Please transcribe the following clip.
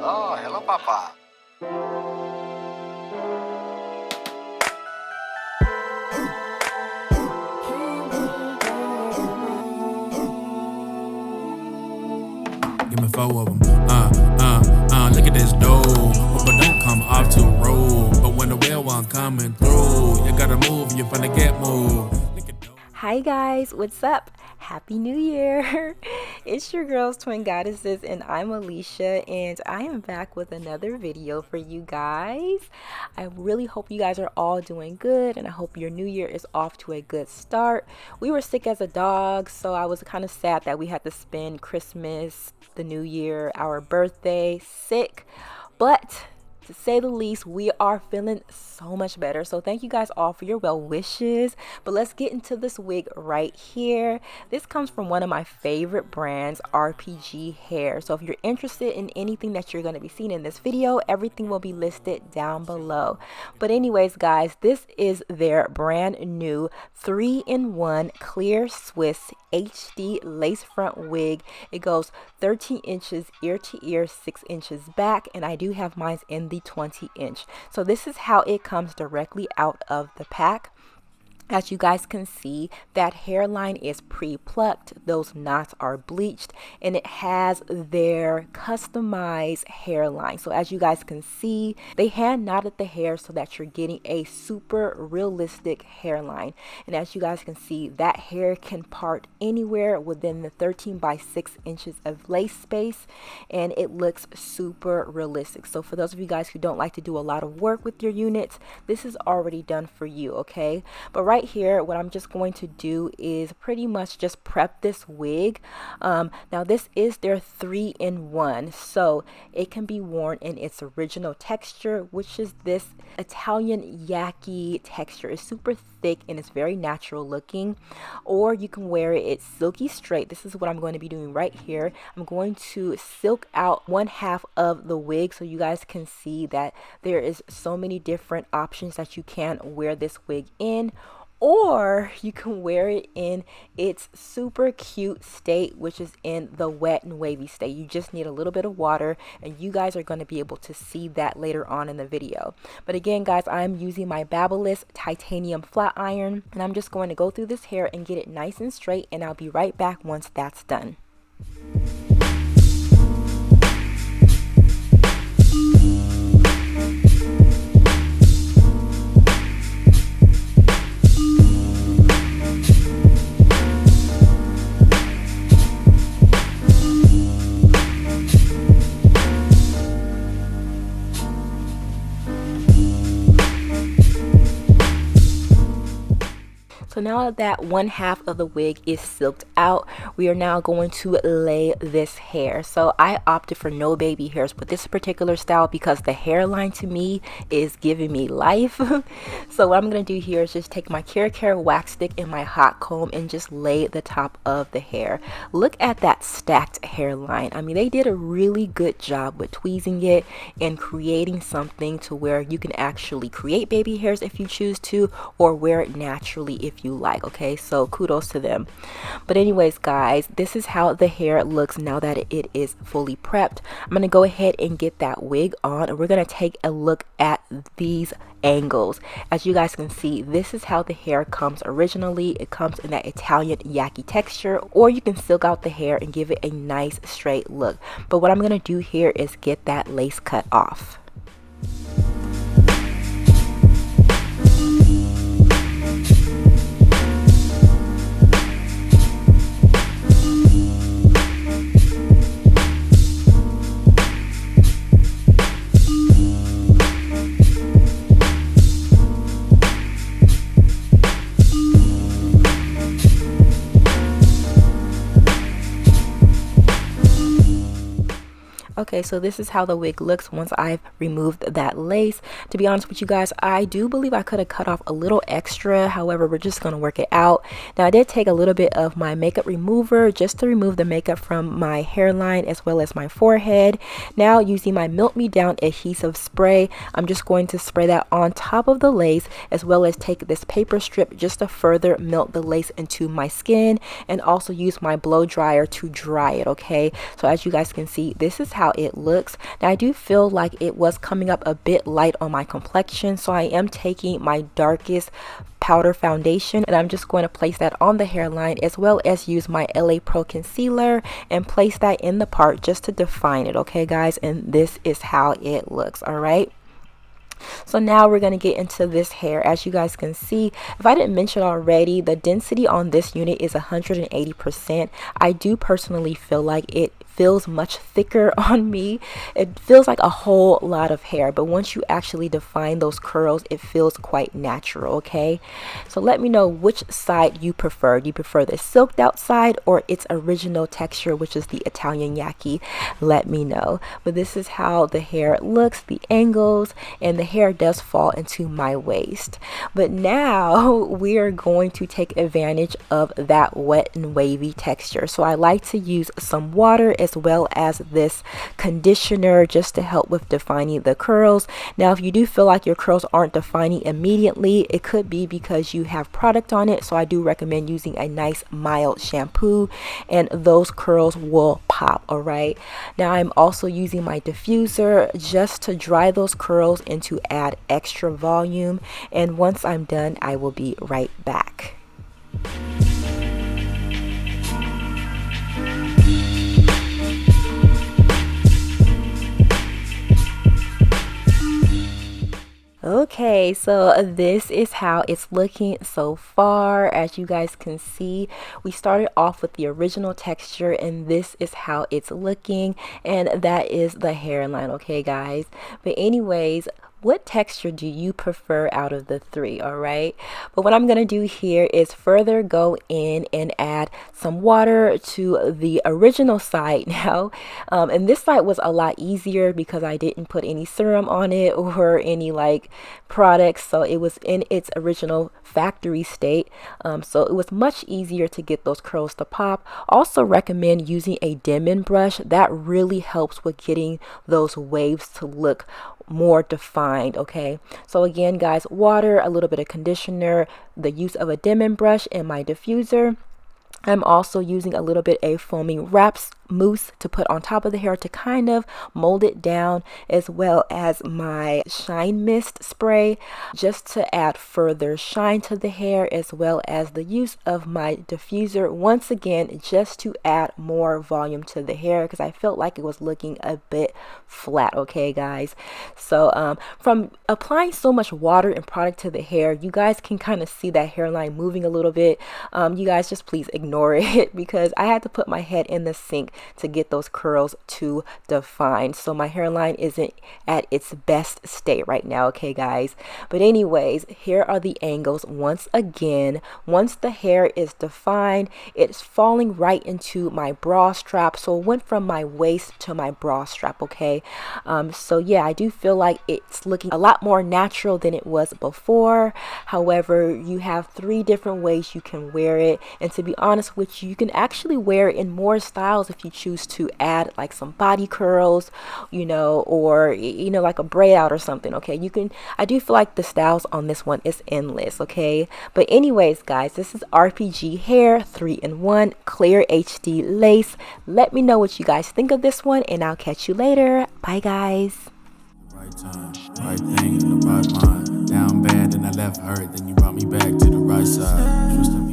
Oh, hello, Papa. Give me 4 of them. Look at this dough. But don't come off too roll. But when the real one coming through, you gotta move, you're finna get moved. Hi guys, what's up? Happy New Year! It's your girls, Twin Goddesses, and I'm Alicia, and I am back with another video for you guys. I really hope you guys are all doing good, and I hope your new year is off to a good start. We were sick as a dog, so I was kind of sad that we had to spend Christmas, the new year, our birthday sick, but to say the least, we are feeling so much better. So thank you guys all for your well wishes. But let's get into this wig right here. This comes from one of my favorite brands, RpgHair. So if you're interested in anything that you're going to be seeing in this video, everything will be listed down below. But anyways, guys, this is their brand new 3-in-1 clear Swiss HD lace front wig. It goes 13 inches ear to ear, 6 inches back, and I do have mine in the 20-inch. So this is how it comes directly out of the pack. As you guys can see, that hairline is pre-plucked, those knots are bleached, and it has their customized hairline. So as you guys can see, they hand knotted the hair so that you're getting a super realistic hairline. And as you guys can see, that hair can part anywhere within the 13 by 6 inches of lace space, and it looks super realistic. So for those of you guys who don't like to do a lot of work with your units, this is already done for you, okay? But right here, what I'm just going to do is pretty much just prep this wig. Now this is their 3-in-1, so it can be worn in its original texture, which is this Italian yaki texture. It's super thick and it's very natural looking, or you can wear it silky straight. This is what I'm going to be doing right here. I'm going to silk out 1/2 of the wig so you guys can see that there is so many different options that you can wear this wig in. Or you can wear it in its super cute state, which is in the wet and wavy state. You just need a little bit of water, and you guys are going to be able to see that later on in the video. But again, guys, I'm using my Babyliss titanium flat iron, and I'm just going to go through this hair and get it nice and straight, and I'll be right back once that's done. So now that 1/2 of the wig is silked out, we are now going to lay this hair. So I opted for no baby hairs with this particular style because the hairline to me is giving me life. So what I'm going to do here is just take my 𝐾𝐞𝐿 wax stick and my hot comb and just lay the top of the hair. Look at that stacked hairline. I mean, they did a really good job with tweezing it and creating something to where you can actually create baby hairs if you choose to, or wear it naturally if you like. Okay, so kudos to them. But anyways, guys, this is how the hair looks now that it is fully prepped. I'm gonna go ahead and get that wig on, and we're gonna take a look at these angles. As you guys can see, this is how the hair comes originally. It comes in that Italian yaki texture, or you can silk out the hair and give it a nice straight look. But what I'm gonna do here is get that lace cut off. Okay, so this is how the wig looks once I've removed that lace. To be honest with you guys, I do believe I could have cut off a little extra. However, we're just going to work it out. Now, I did take a little bit of my makeup remover just to remove the makeup from my hairline as well as my forehead. Now, using my Melt Me Down adhesive spray, I'm just going to spray that on top of the lace, as well as take this paper strip just to further melt the lace into my skin, and also use my blow dryer to dry it. Okay, so as you guys can see, this is how how it looks. Now I do feel like it was coming up a bit light on my complexion, so I am taking my darkest powder foundation and I'm just going to place that on the hairline, as well as use my LA Pro concealer and place that in the part just to define it. Okay guys, and this is how it looks. All right, so now we're going to get into this hair. As you guys can see, if I didn't mention already, the density on this unit is 180%. I do personally feel like it feels much thicker on me. It feels like a whole lot of hair, but once you actually define those curls, it feels quite natural. Okay, so let me know which side you prefer. Do you prefer the silked out side or its original texture, which is the 𝐒𝐿𝐢𝐿? Let me know. But this is how the hair looks, the angles, and the hair does fall into my waist. But now we are going to take advantage of that wet and wavy texture. So I like to use some water as well as this conditioner just to help with defining the curls. Now if you do feel like your curls aren't defining immediately, it could be because you have product on it, so I do recommend using a nice mild shampoo and those curls will pop. All right, now I'm also using my diffuser just to dry those curls and to add extra volume, and once I'm done I will be right back. Okay, so this is how it's looking so far. As you guys can see, we started off with the original texture and this is how it's looking, and that is the hairline. Okay guys, but anyways, what texture do you prefer out of the three? All right, but what I'm gonna do here is further go in and add some water to the original side now, and this side was a lot easier because I didn't put any serum on it or any like products, so it was in its original factory state, so it was much easier to get those curls to pop. Also recommend using a dim-in brush. That really helps with getting those waves to look more defined. Okay, so again guys, water, a little bit of conditioner, the use of a dim-in brush, and my diffuser. I'm also using a little bit of foaming wraps mousse to put on top of the hair to kind of mold it down, as well as my shine mist spray just to add further shine to the hair, as well as the use of my diffuser once again just to add more volume to the hair because I felt like it was looking a bit flat. Okay guys, so from applying so much water and product to the hair, you guys can kind of see that hairline moving a little bit. You guys just please ignore it because I had to put my head in the sink to get those curls to define, so my hairline isn't at its best state right now. Okay guys, but anyways, here are the angles. Once again, once the hair is defined, it's falling right into my bra strap, so it went from my waist to my bra strap. Okay, so yeah, I do feel like it's looking a lot more natural than it was before. However, you have 3 different ways you can wear it, and to be honest with you, you can actually wear it in more styles if you choose to add like some body curls, you know, or you know, like a braid out or something. Okay, you can, I do feel like the styles on this one is endless. Okay, but anyways guys, this is RpgHair 3-in-1 clear HD lace. Let me know what you guys think of this one and I'll catch you later. Bye guys. Right time, right thing in the right mind. Down bad, then I left hurt. Then you brought me back to the right side. Trust me.